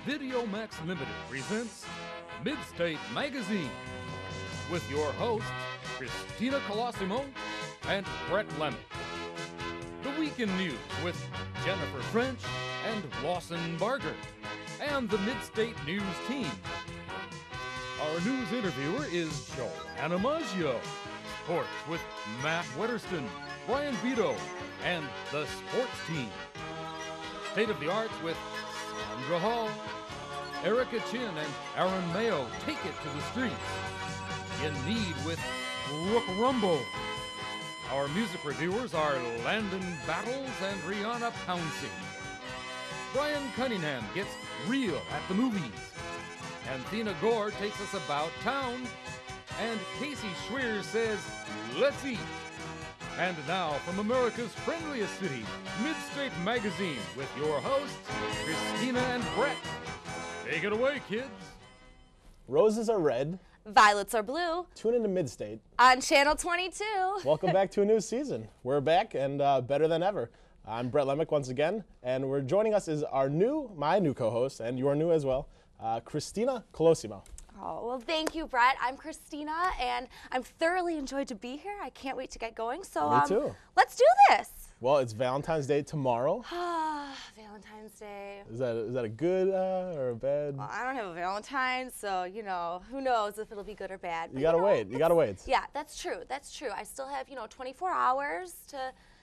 Video Max Limited presents Midstate Magazine with your hosts, Christina Colosimo and Brett Lemon. The weekend news with Jennifer French and Lawson Barger, and the Midstate News team. Our news interviewer is Joanna Maggio. Sports with Matt Wetterston, Brian Vito, and the sports team. State of the Arts with Sandra Hall. Erica Chin and Aaron Mayo take it to the streets. In Need with Brooke Rumble. Our music reviewers are Landon Battles and Rihanna Pouncey. Brian Cunningham gets real at the movies. And Thina Gore takes us about town. And Casey Schweer says, let's eat. And now from America's friendliest city, Midstate Magazine, with your hosts, Christina and Brett. Take it away, kids. Roses are red. Violets are blue. Tune into Midstate. On Channel 22. Welcome back to a new season. We're back and better than ever. I'm Brett Lemick once again, and joining us is my new co-host, and your new as well, Christina Colosimo. Oh, well, thank you, Brett. I'm Christina, and I'm thoroughly enjoyed to be here. I can't wait to get going. So, Me too. Let's do this. Well, it's Valentine's Day tomorrow. Valentine's Day. Is that a good or a bad? Well, I don't have a Valentine, so, who knows if it'll be good or bad. You gotta wait. You gotta wait. Yeah, that's true. That's true. I still have, 24 hours to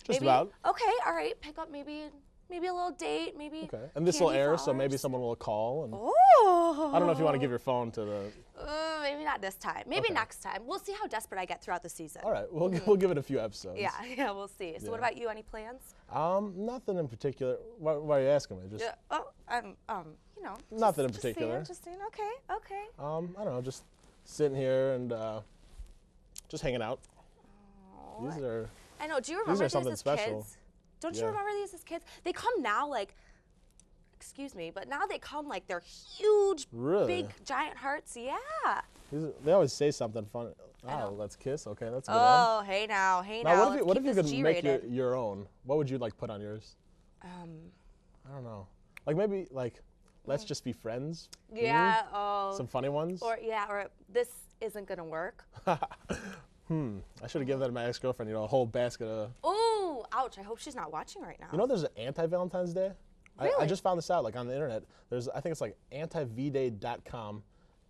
Just about. Okay, all right. Pick up maybe a little date, maybe. Okay. And this will air, flowers. so maybe someone will call. And Oh. I don't know if you want to give your phone to the. Maybe not this time. Maybe Okay. next time. We'll see how desperate I get throughout the season. All right, we'll give it a few episodes. Yeah, we'll see. So what about you? Any plans? Nothing in particular. Why are you asking me? Just Nothing in particular. Just seeing. Okay. I don't know, just sitting here and just hanging out. Oh, These are. I know. Do you remember these something as special. kids? Don't you Yeah. remember these as kids? They come now excuse me, but now they come like they're huge, Really? big, giant hearts. Yeah. They always say something funny. I know. Oh, let's kiss. Okay, that's a good one. Oh, hey now. Now, what let's if you keep could this make G-rated. your own? What would you put on yours? I don't know. Maybe let's just be friends. Yeah. Oh. Some funny ones. Or this isn't gonna work. I should have given that to my ex-girlfriend. A whole basket of. Ooh, ouch! I hope she's not watching right now. There's an anti-Valentine's Day. Really? I just found this out on the internet. I think it's antivday.com.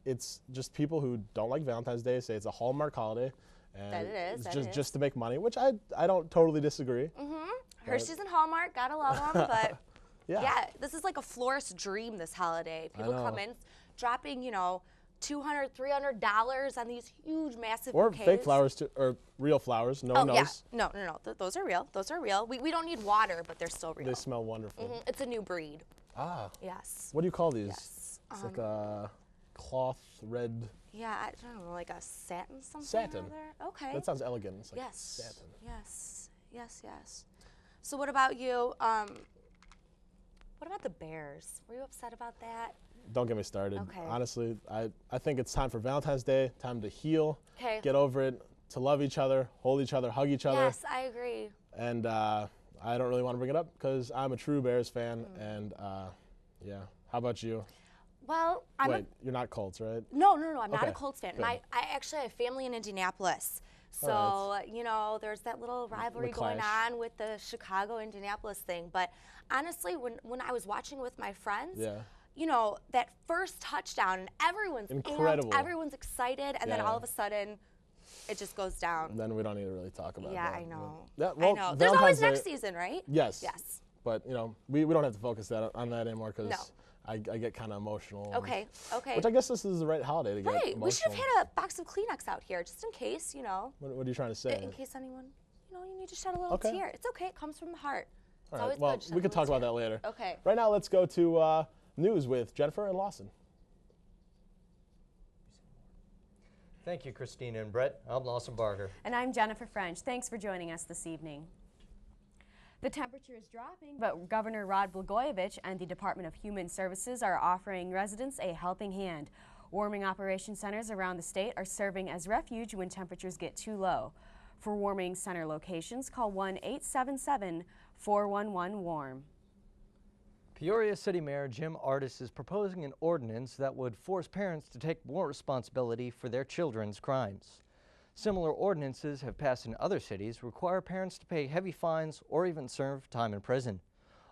It's just people who don't like Valentine's Day say it's a Hallmark holiday. And That it is, It's just to make money, which I don't totally disagree. Hershey's and Hallmark, gotta love them, but Yeah. this is like a florist's dream this holiday. People know. come in dropping, $200, $300 on these huge, massive Or bouquets. fake flowers too, or real flowers. No one knows. Yeah. No. Those are real. Those are real. We don't need water, but they're still real. They smell wonderful. It's a new breed. Ah. Yes. What do you call these? Yes. It's like a cloth red. Yeah, I don't know, like a satin something. Satin. Or other? Okay. That sounds elegant. It's like Yes. satin. Yes. So what about you? What about the Bears? Were you upset about that? Don't get me started. Okay. Honestly, I think it's time for Valentine's Day, time to heal, Okay. get over it, to love each other, hold each other, hug each other. Yes, I agree. And I don't really want to bring it up because I'm a true Bears fan. And yeah. How about you? Well, Wait, you're not Colts, right? No, I'm not a Okay, Colts fan. good. I actually have family in Indianapolis. So, there's that little rivalry going clash. on with the Chicago-Indianapolis thing. But honestly, when I was watching with my friends, Yeah. that first touchdown, and everyone's Incredible. amped, everyone's excited, and then Yeah. all of a sudden, it just goes down. Then we don't need to really talk about Yeah, that. I know. Yeah, I well, know. There's always Valentine's next Day- season, right? Yes. Yes. But, we don't have to focus on that anymore because No. I get kind of emotional. and- Okay. Which I guess this is the right holiday to get Right. emotional. We should have had a box of Kleenex out here just in case, What are you trying to say? in case anyone, you need to shed a little Okay. tear. It's okay. It comes from the heart. It's All always right. Well, good to shed we a could talk little about that later. tear. Okay. Right now, let's go to news with Jennifer and Lawson. Thank you, Christina and Brett. I'm Lawson Barger. And I'm Jennifer French. Thanks for joining us this evening. The temperature is dropping, but Governor Rod Blagojevich and the Department of Human Services are offering residents a helping hand. Warming operation centers around the state are serving as refuge when temperatures get too low. For warming center locations, call 1-877-411-WARM. Peoria City Mayor Jim Ardis is proposing an ordinance that would force parents to take more responsibility for their children's crimes. Similar ordinances have passed in other cities require parents to pay heavy fines or even serve time in prison.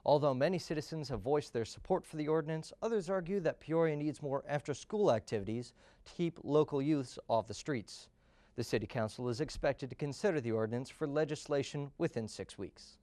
Although many citizens have voiced their support for the ordinance, others argue that Peoria needs more after-school activities to keep local youths off the streets. The City Council is expected to consider the ordinance for legislation within 6 weeks.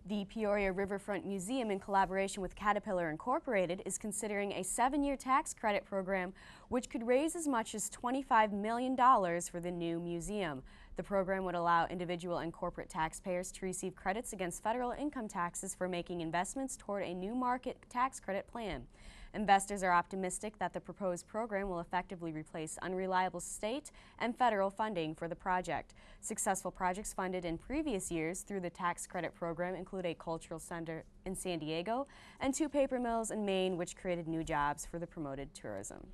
The Peoria Riverfront Museum, in collaboration with Caterpillar Incorporated, is considering a 7-year tax credit program which could raise as much as $25 million for the new museum. The program would allow individual and corporate taxpayers to receive credits against federal income taxes for making investments toward a new market tax credit plan. Investors are optimistic that the proposed program will effectively replace unreliable state and federal funding for the project. Successful projects funded in previous years through the tax credit program include a cultural center in San Diego and 2 paper mills in Maine, which created new jobs for the promoted tourism.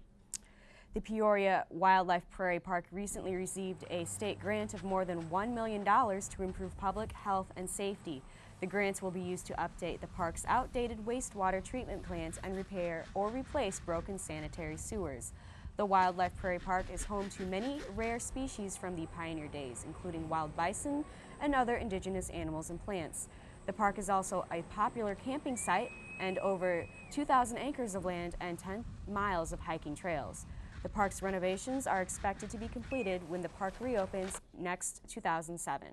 The Peoria Wildlife Prairie Park recently received a state grant of more than $1 million to improve public health and safety. The grants will be used to update the park's outdated wastewater treatment plants and repair or replace broken sanitary sewers. The Wildlife Prairie Park is home to many rare species from the pioneer days, including wild bison and other indigenous animals and plants. The park is also a popular camping site and over 2,000 acres of land and 10 miles of hiking trails. The park's renovations are expected to be completed when the park reopens next 2007.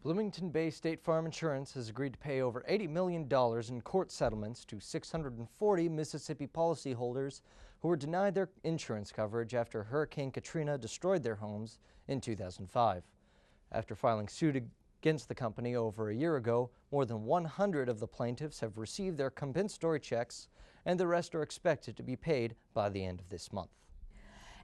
Bloomington Bay State Farm Insurance has agreed to pay over $80 million in court settlements to 640 Mississippi policyholders who were denied their insurance coverage after Hurricane Katrina destroyed their homes in 2005. After filing suit against the company over a year ago, more than 100 of the plaintiffs have received their compensatory checks, and the rest are expected to be paid by the end of this month.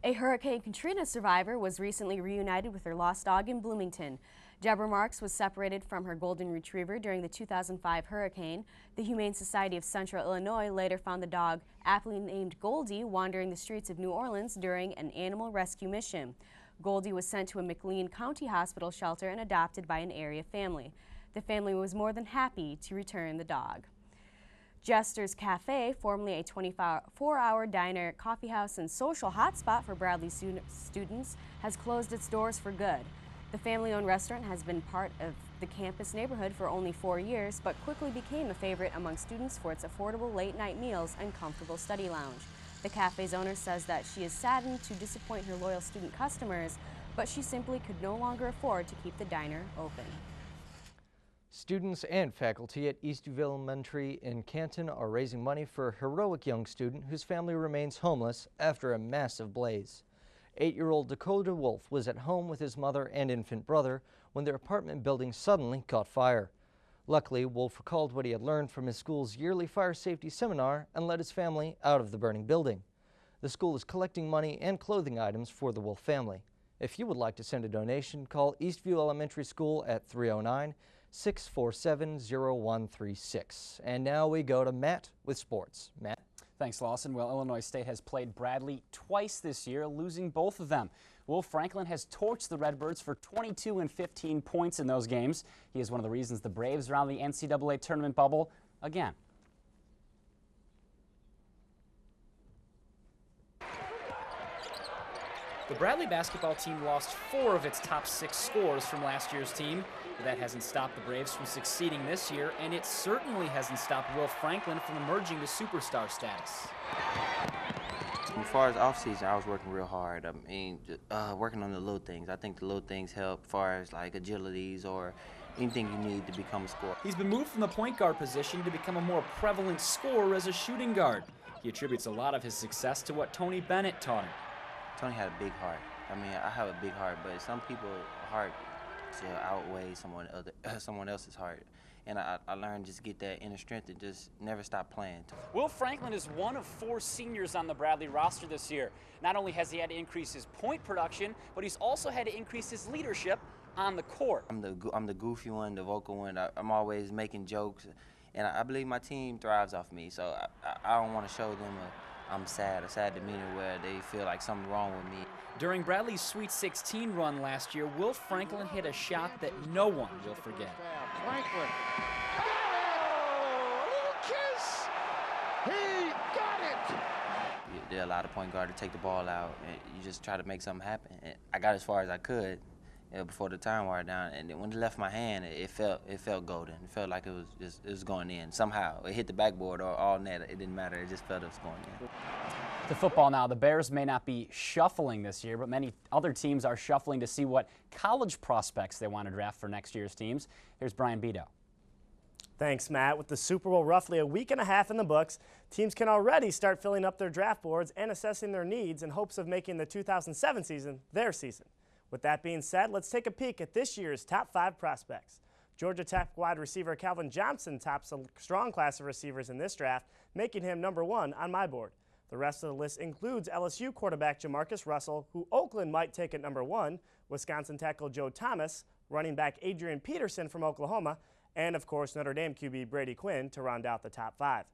A Hurricane Katrina survivor was recently reunited with her lost dog in Bloomington. Deborah Marks was separated from her golden retriever during the 2005 hurricane. The Humane Society of Central Illinois later found the dog, aptly named Goldie, wandering the streets of New Orleans during an animal rescue mission. Goldie was sent to a McLean County Hospital shelter and adopted by an area family. The family was more than happy to return the dog. Jester's Cafe, formerly a 24-hour diner, coffeehouse, and social hotspot for Bradley students, has closed its doors for good. The family-owned restaurant has been part of the campus neighborhood for only 4 years, but quickly became a favorite among students for its affordable late-night meals and comfortable study lounge. The cafe's owner says that she is saddened to disappoint her loyal student customers, but she simply could no longer afford to keep the diner open. Students and faculty at Eastview Elementary in Canton are raising money for a heroic young student whose family remains homeless after a massive blaze. 8-year-old Dakota Wolf was at home with his mother and infant brother when their apartment building suddenly caught fire. Luckily, Wolf recalled what he had learned from his school's yearly fire safety seminar and led his family out of the burning building. The school is collecting money and clothing items for the Wolf family. If you would like to send a donation, call Eastview Elementary School at 309-647-0136. And now we go to Matt with sports. Matt? Thanks, Lawson. Well, Illinois State has played Bradley twice this year, losing both of them. Will Franklin has torched the Redbirds for 22 and 15 points in those games. He is one of the reasons the Braves are on the NCAA tournament bubble again. The Bradley basketball team lost 4 of its top 6 scores from last year's team, but that hasn't stopped the Braves from succeeding this year, and it certainly hasn't stopped Will Franklin from emerging to superstar status. As far as off-season, I was working real hard. I mean, working on the little things. I think the little things help as far as like agilities or anything you need to become a scorer. He's been moved from the point guard position to become a more prevalent scorer as a shooting guard. He attributes a lot of his success to what Tony Bennett taught him. Tony had a big heart. I mean, I have a big heart, but some people's heart to outweigh someone else's heart. And I learned just get that inner strength and just never stop playing. Will Franklin is one of 4 seniors on the Bradley roster this year. Not only has he had to increase his point production, but he's also had to increase his leadership on the court. I'm the goofy one, the vocal one. I'm always making jokes, and I believe my team thrives off me. So I don't want to show them a sad demeanor where they feel like something's wrong with me. During Bradley's Sweet 16 run last year, Will Franklin hit a shot that no one will forget. Franklin. Oh, a little kiss. They allow the point guard to take the ball out, and you just try to make something happen. And I got as far as I could before the time wore down, and then when it left my hand, it felt golden. It felt like it was going in somehow. It hit the backboard or all net. It didn't matter. It just felt it was going in. To football now, the Bears may not be shuffling this year, but many other teams are shuffling to see what college prospects they want to draft for next year's teams. Here's Brian Beto. Thanks, Matt. With the Super Bowl roughly a week and a half in the books, teams can already start filling up their draft boards and assessing their needs in hopes of making the 2007 season their season. With that being said, let's take a peek at this year's top 5 prospects. Georgia Tech wide receiver Calvin Johnson tops a strong class of receivers in this draft, making him number 1 on my board. The rest of the list includes LSU quarterback Jamarcus Russell, who Oakland might take at number 1, Wisconsin tackle Joe Thomas, running back Adrian Peterson from Oklahoma, and of course Notre Dame QB Brady Quinn to round out the top 5.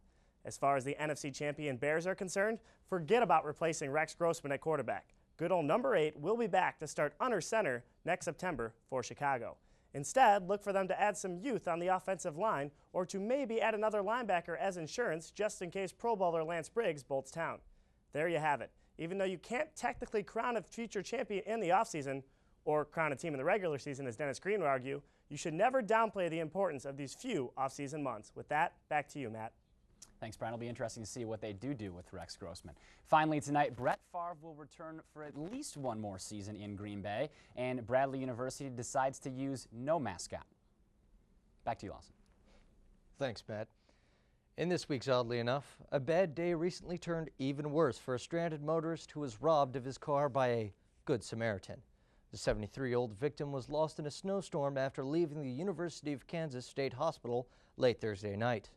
As far as the NFC champion Bears are concerned, forget about replacing Rex Grossman at quarterback. Good old number 8 will be back to start under center next September for Chicago. Instead, look for them to add some youth on the offensive line or to maybe add another linebacker as insurance just in case Pro Bowler Lance Briggs bolts town. There you have it. Even though you can't technically crown a future champion in the offseason or crown a team in the regular season, as Dennis Green would argue, you should never downplay the importance of these few offseason months. With that, back to you, Matt. Thanks, Brian. It'll be interesting to see what they do with Rex Grossman. Finally tonight, Brett Favre will return for at least one more season in Green Bay, and Bradley University decides to use no mascot. Back to you, Lawson. Thanks, Pat. In this week's Oddly Enough, a bad day recently turned even worse for a stranded motorist who was robbed of his car by a Good Samaritan. The 73-year-old victim was lost in a snowstorm after leaving the University of Kansas State Hospital late Thursday night.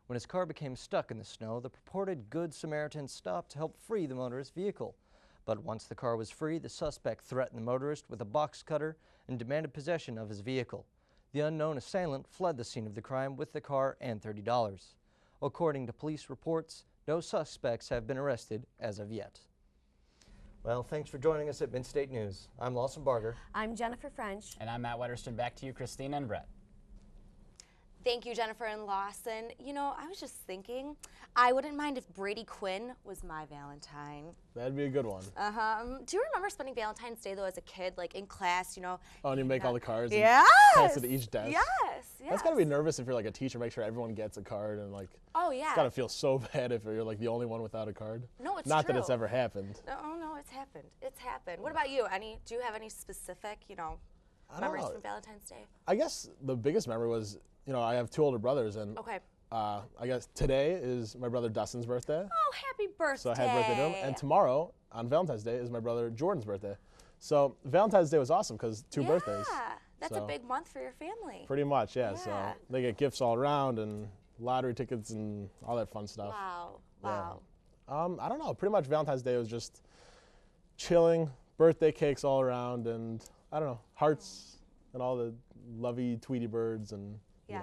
When his car became stuck in the snow, the purported Good Samaritan stopped to help free the motorist's vehicle. But once the car was free, the suspect threatened the motorist with a box cutter and demanded possession of his vehicle. The unknown assailant fled the scene of the crime with the car and $30. According to police reports, no suspects have been arrested as of yet. Well, thanks for joining us at Midstate News. I'm Lawson Barger. I'm Jennifer French. And I'm Matt Wetterston. Back to you, Christina and Brett. Thank you, Jennifer and Lawson. You know, I was just thinking, I wouldn't mind if Brady Quinn was my Valentine. That'd be a good one. Do you remember spending Valentine's Day, though, as a kid, like in class, you know? Oh, and you make all the cards Yes! and pass it to each desk? Yes, yes. That's gotta be nervous if you're like a teacher, make sure everyone gets a card and like, oh, yeah. it's gotta feel so bad if you're like the only one without a card. No, it's Not true. that it's ever happened. No, it's happened. It's happened. What about you? Do you have any specific, memories from Valentine's Day? I guess the biggest memory was, I have 2 older brothers, and Okay. I guess today is my brother Dustin's birthday. Oh, happy birthday. So happy birthday to him. And tomorrow, on Valentine's Day, is my brother Jordan's birthday. So Valentine's Day was awesome because 2 birthdays. Yeah, that's So a big month for your family. Pretty much, yeah. Yeah. So they get gifts all around and lottery tickets and all that fun stuff. Wow, Yeah. wow. I don't know. Pretty much Valentine's Day was just chilling, birthday cakes all around, and I don't know, hearts and all the lovey Tweety birds and Yeah.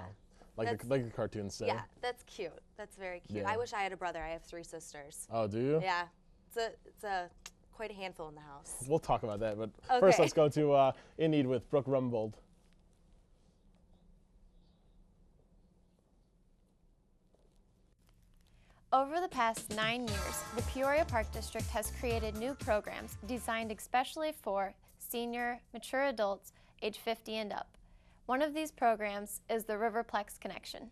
like the cartoons say. Yeah, that's cute. That's very cute. Yeah. I wish I had a brother. I have 3 sisters. Oh, do you? Yeah, it's a quite a handful in the house. We'll talk about that, but Okay. first let's go to In Need with Brooke Rumbold. Over the past 9 years, the Peoria Park District has created new programs designed especially for senior, mature adults age 50 and up. One of these programs is the Riverplex Connection.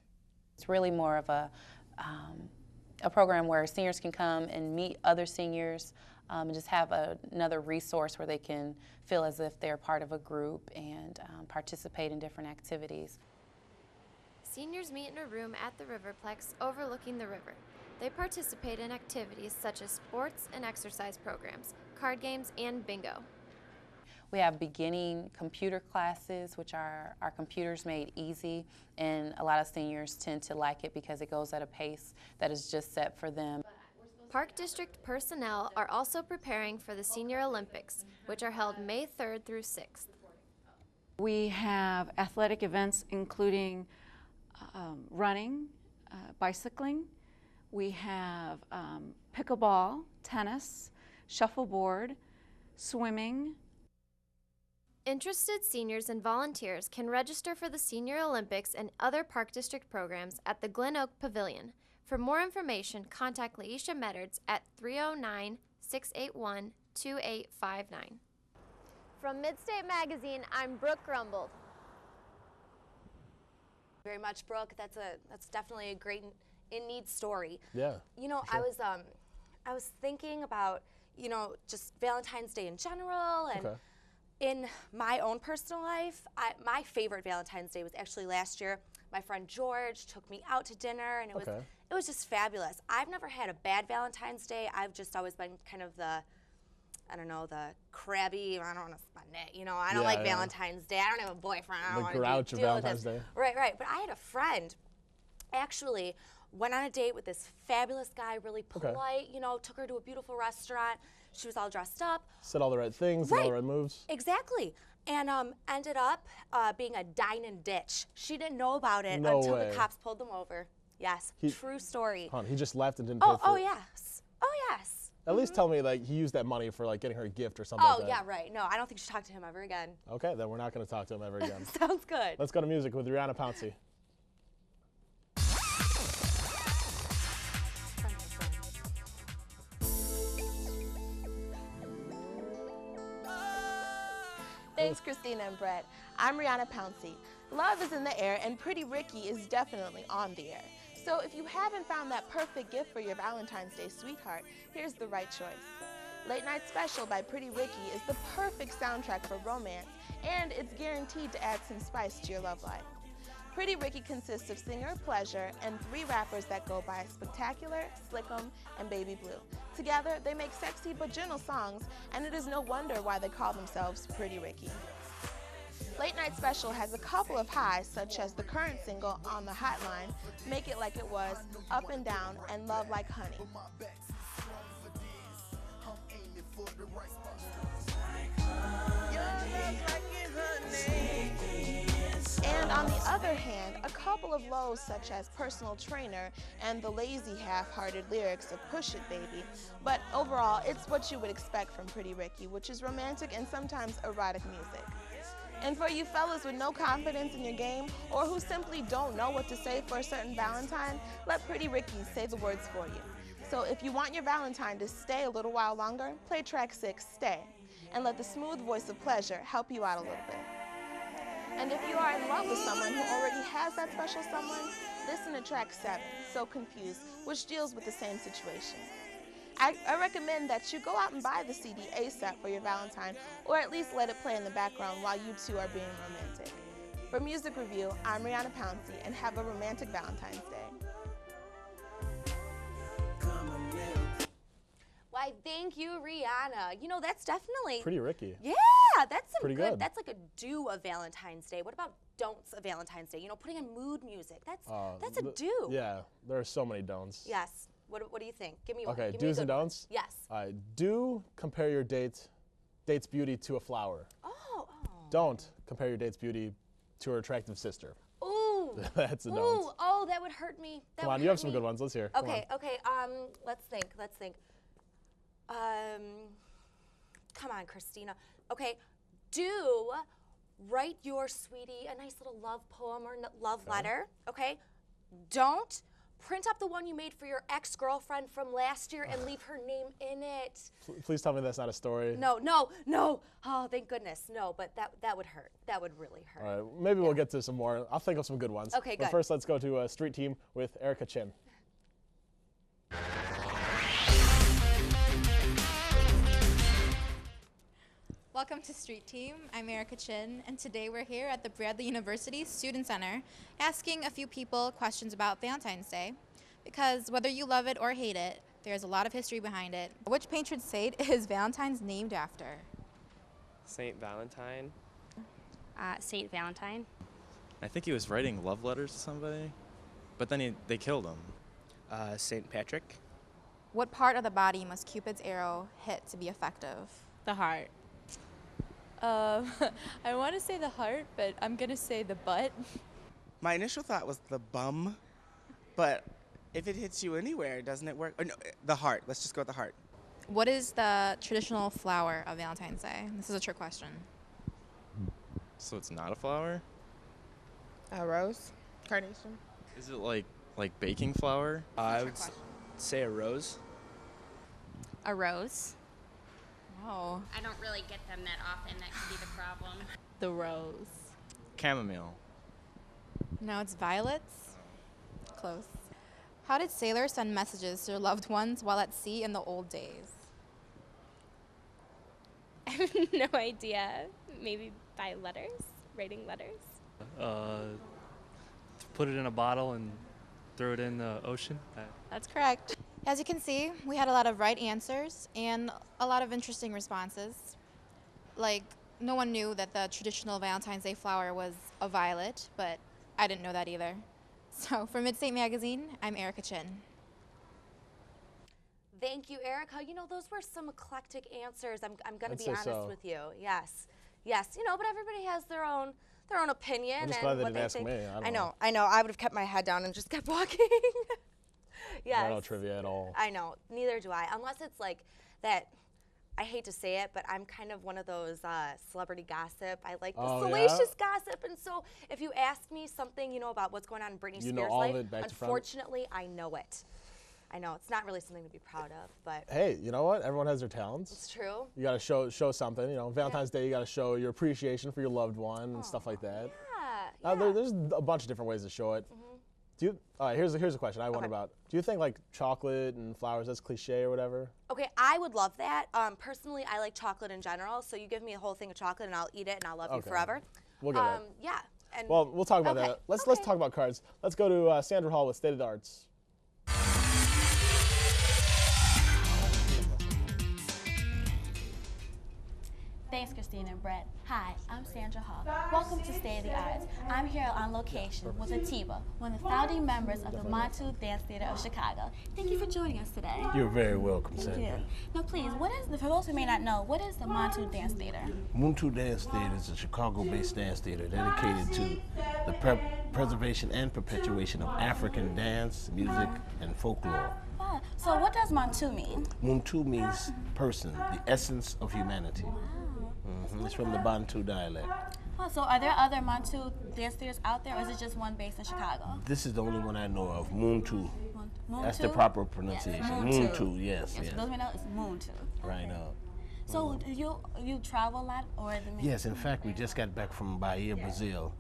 It's really more of a program where seniors can come and meet other seniors and just have another resource where they can feel as if they're part of a group and participate in different activities. Seniors meet in a room at the Riverplex overlooking the river. They participate in activities such as sports and exercise programs, card games, and bingo. We have beginning computer classes, which are our computers made easy, and a lot of seniors tend to like it because it goes at a pace that is just set for them. Park District personnel are also preparing for the Senior Olympics, which are held May 3rd through 6th. We have athletic events including running, bicycling. We have pickleball, tennis, shuffleboard, swimming. Interested seniors and volunteers can register for the Senior Olympics and other Park District programs at the Glen Oak Pavilion. For more information, contact Laisha Meddards at 309-681-2859. From Midstate Magazine, I'm Brooke Grumbold. Very much, Brooke. That's definitely a great in-need story. Yeah. You know, sure. I was thinking about, you know, just Valentine's Day in general, and in my own personal life, my favorite Valentine's Day was actually last year. My friend George took me out to dinner, and it was just fabulous. I've never had a bad Valentine's Day. I've just always been kind of the, I don't know, the crabby, I don't want to spend it, you know, I don't like Valentine's Day. I don't have a boyfriend. I don't want to grouch of deal with Valentine's this. Day. Right. But I had a friend, actually, went on a date with this fabulous guy, really polite, you know, took her to a beautiful restaurant. She was all dressed up. Said all the right things, did all the right moves. Exactly. And ended up being a dine and ditch. She didn't know about it No until way. the cops pulled them over. Yes, true story. He just left and didn't pay for it. Oh, yes. Oh, yes. At least tell me, like, he used that money for, like, getting her a gift or something like that. Oh, yeah, right. No, I don't think she talked to him ever again. Okay, then we're not going to talk to him ever again. Sounds good. Let's go to music with Rihanna Pouncey. Thanks, Christina and Brett. I'm Rihanna Pouncey. Love is in the air, and Pretty Ricky is definitely on the air. So if you haven't found that perfect gift for your Valentine's Day sweetheart, here's the right choice. Late Night Special by Pretty Ricky is the perfect soundtrack for romance, and it's guaranteed to add some spice to your love life. Pretty Ricky consists of singer Pleasure and 3 rappers that go by Spectacular, Slickum, and Baby Blue. Together, they make sexy but gentle songs, and it is no wonder why they call themselves Pretty Ricky. Late Night Special has a couple of highs, such as the current single, On the Hotline, Make It Like It Was, Up and Down, and Love Like Honey. And on the other hand, a couple of lows such as Personal Trainer and the lazy half-hearted lyrics of Push It Baby. But overall, it's what you would expect from Pretty Ricky, which is romantic and sometimes erotic music. And for you fellas with no confidence in your game, or who simply don't know what to say for a certain Valentine, let Pretty Ricky say the words for you. So if you want your Valentine to stay a little while longer, play track 6, Stay, and let the smooth voice of Pleasure help you out a little bit. And if you are in love with someone who already has that special someone, listen to track 7, So Confused, which deals with the same situation. I recommend that you go out and buy the CD ASAP for your Valentine, or at least let it play in the background while you two are being romantic. For Music Review, I'm Rihanna Pouncey, and have a romantic Valentine's Day. Why, thank you, Rihanna. You know, that's definitely Pretty Ricky. Yeah, that's some Pretty good. good. That's like a do of Valentine's Day. What about don'ts of Valentine's Day? You know, putting in mood music. That's a do. Yeah, there are so many don'ts. Yes. What do you think? Give me one. Okay, Give me a do's and good one. don'ts? Yes. Do compare your date's beauty to a flower. Oh. Don't compare your date's beauty to her attractive sister. Ooh. That's a don't. Ooh. Oh, that would hurt me. Come on, you have some good ones. Let's hear. Okay. Let's think. Come on, Christina. Okay. Do write your sweetie a nice little love poem or love letter. Okay. Don't print up the one you made for your ex-girlfriend from last year and leave her name in it. Please tell me that's not a story. No. Oh, thank goodness. No, but that would hurt. That would really hurt. All right, maybe we'll get to some more. I'll think of some good ones. Okay, But good. first, let's go to Street Team with Erica Chin. Welcome to Street Team. I'm Erica Chin, and today we're here at the Bradley University Student Center asking a few people questions about Valentine's Day, because whether you love it or hate it, there's a lot of history behind it. Which patron saint is Valentine's named after? Saint Valentine. Saint Valentine. I think he was writing love letters to somebody, but then they killed him. Saint Patrick. What part of the body must Cupid's arrow hit to be effective? The heart. I want to say the heart, but I'm going to say the butt. My initial thought was the bum, but if it hits you anywhere, doesn't it work? Or no, the heart. Let's just go with the heart. What is the traditional flower of Valentine's Day? This is a trick question. So it's not a flower? A rose? Carnation? Is it like Like baking flour? I would say a rose. A rose. No. I don't really get them that often. That could be the problem. The rose. Chamomile. No, it's violets. Close. How did sailors send messages to their loved ones while at sea in the old days? I have no idea. Maybe by letters? Writing letters? Put it in a bottle and throw it in the ocean. That's correct. As you can see, we had a lot of right answers and a lot of interesting responses. Like, no one knew that the traditional Valentine's Day flower was a violet, but I didn't know that either. So for Midstate Magazine, I'm Erica Chin. Thank you, Erica. You know, those were some eclectic answers. I'm going to I'd be say honest so. with you. Yes. Yes, you know, but everybody has their own opinion. I'm just and glad they what didn't ask think. me. I know. I would have kept my head down and just kept walking. Yes. I don't know trivia at all. I know. Neither do I. Unless it's like that. I hate to say it, but I'm kind of one of those celebrity gossip. I like the salacious gossip, and so if you ask me something, you know, about what's going on in Britney You know Spears' all of life, it back to front? unfortunately, I know it. I know it's not really something to be proud of, but Hey, you know what? Everyone has their talents. it's true. You got to show something. You know, Valentine's Day, you got to show your appreciation for your loved one and stuff like that. Yeah. There's a bunch of different ways to show it. Do you? All right, here's a question I wonder about. Do you think like chocolate and flowers, that's cliche or whatever? Okay, I would love that. Personally, I like chocolate in general, so you give me a whole thing of chocolate and I'll eat it and I'll love you forever. We'll get that. Yeah. And Well, we'll talk about that. Let's talk about cards. Let's go to Sandra Hall with State of the Arts. Thanks, Christina and Brett. Hi, I'm Sandra Hall. Welcome to State of the Arts. I'm here on location with Atiba, one of the founding members of the Montu Dance Theater of Chicago. Thank you for joining us today. You're very welcome, Thank Sandra. you. Now, please, for those who may not know, what is the Montu Dance Theater? Montu Dance Theater is a Chicago-based dance theater dedicated to the preservation and perpetuation of African dance, music, and folklore. Wow. So what does Montu mean? Montu means person, the essence of humanity. It's from the Bantu dialect. Oh, so are there other Montu dance theaters out there, or is it just one based in Chicago? This is the only one I know of, Montu. Montu? That's the proper pronunciation. Yes, Montu, yes. For those who may know, it's Montu. Right now. So do you travel a lot, or is it Yes, in fact, we just got back from Bahia, Brazil,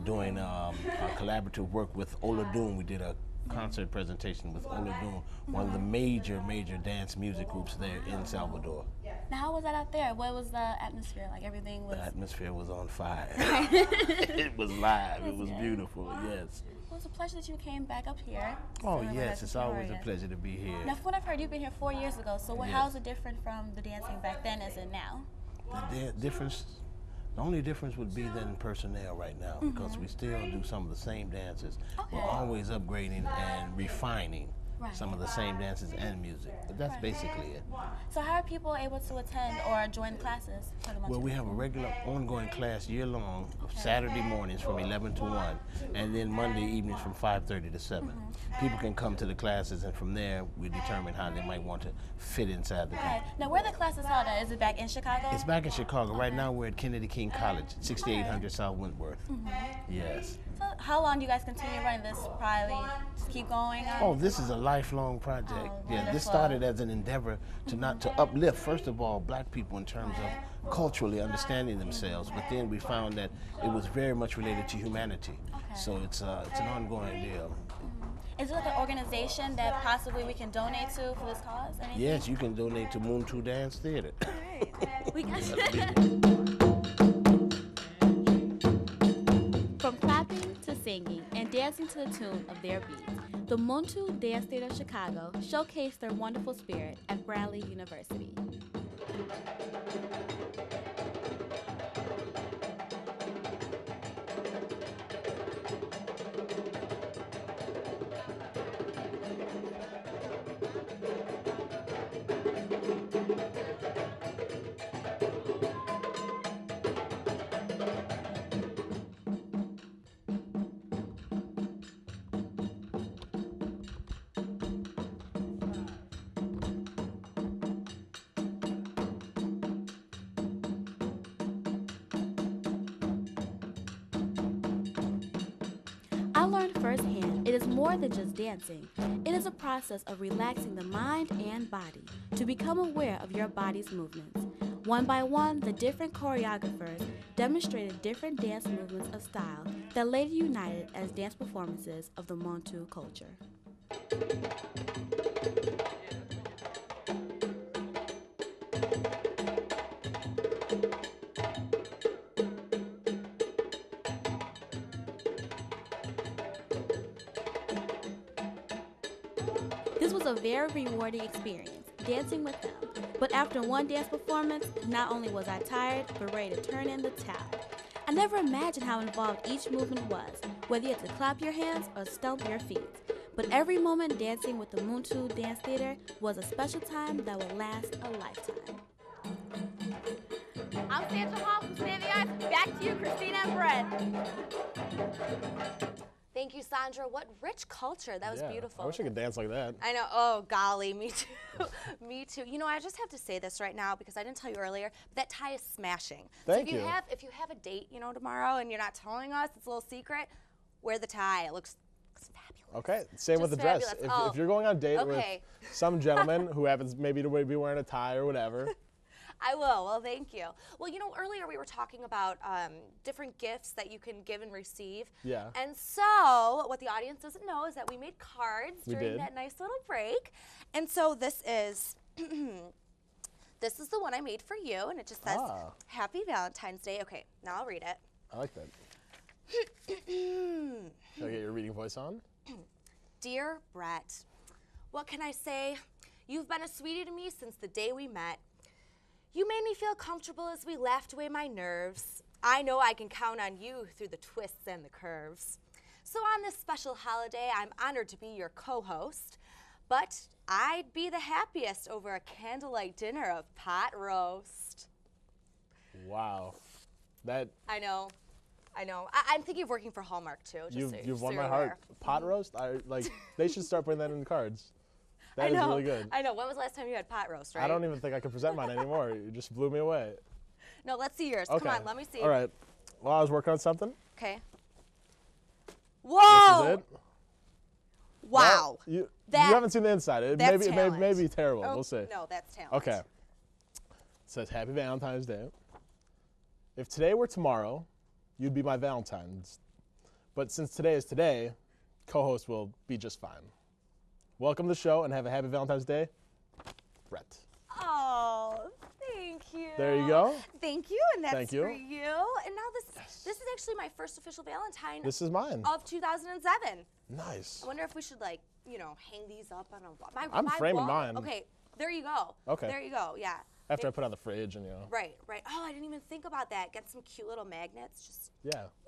doing a collaborative work with Olodum. We did a concert presentation with Olodum, one of the major dance music groups there in Salvador. Now, how was that out there? What was the atmosphere like? Everything was. The atmosphere was on fire. It was live. It was beautiful. Yes. Well, it's a pleasure that you came back up here. Oh yes, it's always a pleasure to be here. Now, from what I've heard, you've been here 4 years ago. So, how is it different from the dancing back then as it now? The only difference would be then personnel right now, because we still do some of the same dances. We're always upgrading and refining some of the same dances and music. But that's basically it. So how are people able to attend or join classes for the month? Well, we have a regular ongoing class year-long, Saturday mornings from 11 to 1, and then Monday evenings from 5:30 to 7. People can come to the classes, and from there, we determine how they might want to fit inside the class. Now, where are the classes held at? Is it back in Chicago? It's back in Chicago. Right now, we're at Kennedy King College, 6800 South Wentworth. Yes. So how long do you guys continue running this? Probably just keep going? Oh, this is a lifelong project. Yeah, this started as an endeavor to uplift, first of all, black people in terms of culturally understanding themselves, but then we found that it was very much related to humanity. So it's an ongoing deal. Is it like an organization that possibly we can donate to for this cause? Anything? Yes, you can donate to Montu Dance Theater. We got From clapping to singing and dancing to the tune of their beats, the Montu Dance Theater of Chicago showcased their wonderful spirit at Bradley University. more than just dancing. It is a process of relaxing the mind and body to become aware of your body's movements. One by one, the different choreographers demonstrated different dance movements of style that later united as dance performances of the Montu culture. This was a very rewarding experience, dancing with them. But after one dance performance, not only was I tired, but ready to turn in the towel. I never imagined how involved each movement was, whether you had to clap your hands or stomp your feet. But every moment dancing with the Montu Dance Theater was a special time that will last a lifetime. I'm Sandra Hall from State of the Arts. Back to you, Christina and Brett. Thank you, Sandra. What rich culture. That was beautiful. I wish I could dance like that. I know. Oh, golly, me too. Me too. You know, I just have to say this right now because I didn't tell you earlier, but that tie is smashing. Thank so you. If you have a date, you know, tomorrow and you're not telling us, it's a little secret, wear the tie. It looks fabulous. Okay, same with the dress. If you're going on a date with some gentleman who happens maybe to be wearing a tie or whatever. I will. Well, thank you. Well, you know, earlier we were talking about different gifts that you can give and receive. Yeah. And so what the audience doesn't know is that we made cards during that nice little break. And so this is this is the one I made for you, and it just says Happy Valentine's Day. Okay, now I'll read it. I like that. Can I get your reading voice on? Dear Brett, what can I say? You've been a sweetie to me since the day we met. You made me feel comfortable as we laughed away my nerves. I know I can count on you through the twists and the curves. So on this special holiday, I'm honored to be your co-host, but I'd be the happiest over a candlelight dinner of pot roast. Wow. That. I know. I'm thinking of working for Hallmark too. You've won my heart. Pot roast? They should start putting that in the cards. That is really good. I know. When was the last time you had pot roast, right? I don't even think I can present mine anymore. You just blew me away. No, let's see yours. Okay. Come on, let me see. All right. Well, I was working on something. Okay. Whoa! This is it. Wow. Well, you haven't seen the inside. It may be terrible. Oh, we'll see. No, that's talent. Okay. It says Happy Valentine's Day. If today were tomorrow, you'd be my Valentine's. But since today is today, co-host will be just fine. Welcome to the show and have a happy Valentine's Day, Brett. Oh, thank you. There you go. Thank you, and that's Thank you. for you. And now this is actually my first official Valentine. This is mine. Of 2007. Nice. I wonder if we should hang these up on a wall. I'm framing mine. Okay, there you go. Okay. There you go. Yeah. After I put it on the fridge and Right. Oh, I didn't even think about that. Get some cute little magnets. Just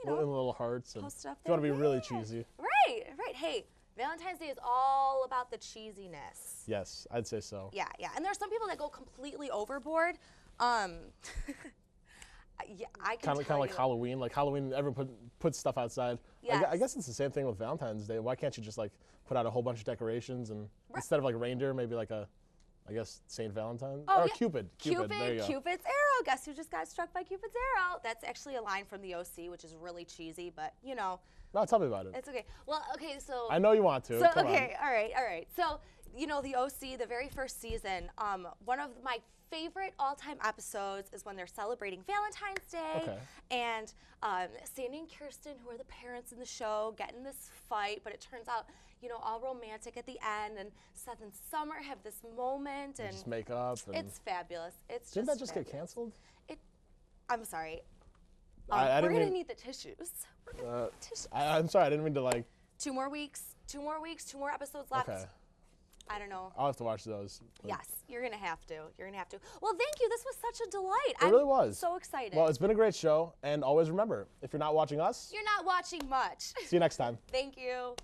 little hearts. And post stuff if you want to be really cheesy. Right. Hey, Valentine's Day is all about the cheesiness. Yes, I'd say so. Yeah. And there's some people that go completely overboard. I can kind of like Halloween. Like Halloween, everyone puts stuff outside. Yes. I guess it's the same thing with Valentine's Day. Why can't you just put out a whole bunch of decorations and instead of reindeer, maybe Saint Valentine or Cupid. There you go. Cupid's arrow. Guess who just got struck by Cupid's arrow? That's actually a line from the OC, which is really cheesy, but No, tell me about it. It's okay. Well, okay, so I know you want to. So Come okay, on. all right. So the OC, the very first season. One of my favorite all-time episodes is when they're celebrating Valentine's Day, and Sandy and Kirsten, who are the parents in the show, get in this fight, but it turns out, all romantic at the end, and Seth and Summer have this moment, and just make up. And it's fabulous. Didn't that just get canceled? I'm sorry. I we're didn't gonna mean, need the tissues. I'm sorry, I didn't mean to 2 more weeks, 2 more episodes left. Okay. I don't know. I'll have to watch those. Yes, you're gonna have to. Well, thank you. This was such a delight. It really was. So excited. Well, it's been a great show, and always remember, if you're not watching us, you're not watching much. See you next time. Thank you.